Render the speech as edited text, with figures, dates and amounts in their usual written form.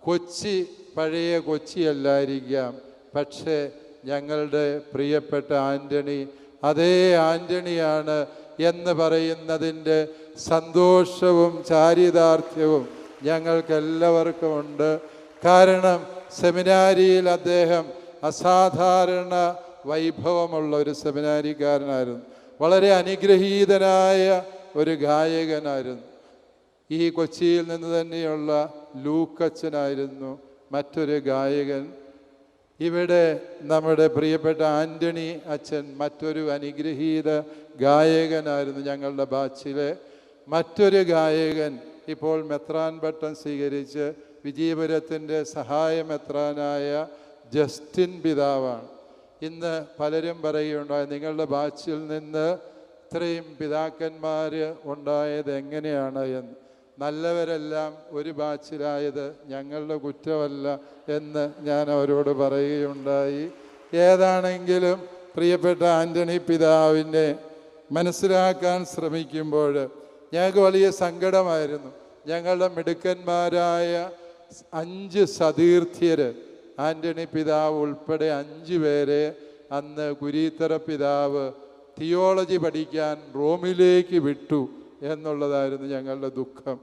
കൊച്ചി പഴയ കൊച്ചിയല്ലായിരിക്കാം, പക്ഷേ ഞങ്ങളുടെ പ്രിയപ്പെട്ട ആൻ്റണി അതേ ആൻ്റണിയാണ് എന്ന് പറയുന്നതിൻ്റെ സന്തോഷവും ചാരിതാർത്ഥ്യവും ഞങ്ങൾക്കെല്ലാവർക്കും ഉണ്ട്. കാരണം സെമിനാരിയിൽ അദ്ദേഹം അസാധാരണ വൈഭവമുള്ള ഒരു സെമിനാരിക്കാരനായിരുന്നു. വളരെ അനുഗ്രഹീതനായ ഒരു ഗായകനായിരുന്നു. ഈ കൊച്ചിയിൽ നിന്ന് തന്നെയുള്ള ലൂക്കച്ചനായിരുന്നു മറ്റൊരു ഗായകൻ. ഇവിടെ നമ്മുടെ പ്രിയപ്പെട്ട ആൻ്റണി അച്ഛൻ മറ്റൊരു അനുഗ്രഹീത ഗായകനായിരുന്നു. ഞങ്ങളുടെ ബാച്ചിലെ മറ്റൊരു ഗായകൻ ഇപ്പോൾ മെത്രാൻ പട്ടം സ്വീകരിച്ച് വിജയപുരത്തിൻ്റെ സഹായ മെത്രാനായ ജസ്റ്റിൻ പിതാവാണ്. ഇന്ന് പലരും പറയുകയുണ്ടായി, നിങ്ങളുടെ ബാച്ചിൽ നിന്ന് ഇത്രയും പിതാക്കന്മാർ ഉണ്ടായത് എങ്ങനെയാണ് എന്ന്. നല്ലവരെല്ലാം ഒരു ബാച്ചിലായത് ഞങ്ങളുടെ കുറ്റമല്ല എന്ന് ഞാൻ അവരോട് പറയുകയുണ്ടായി. ഏതാണെങ്കിലും പ്രിയപ്പെട്ട ആൻ്റണി പിതാവിനെ മനസ്സിലാക്കാൻ ശ്രമിക്കുമ്പോൾ ഞങ്ങൾക്ക് വലിയ സങ്കടമായിരുന്നു. ഞങ്ങളുടെ മിടുക്കന്മാരായ 5 സതീർത്ഥ്യർ, ആൻ്റണി പിതാവ് ഉൾപ്പെടെ 5 പേരെ അന്ന് കുരീത്തറ പിതാവ് തിയോളജി പഠിക്കാൻ റോമിലേക്ക് വിട്ടു എന്നുള്ളതായിരുന്നു ഞങ്ങളുടെ ദുഃഖം.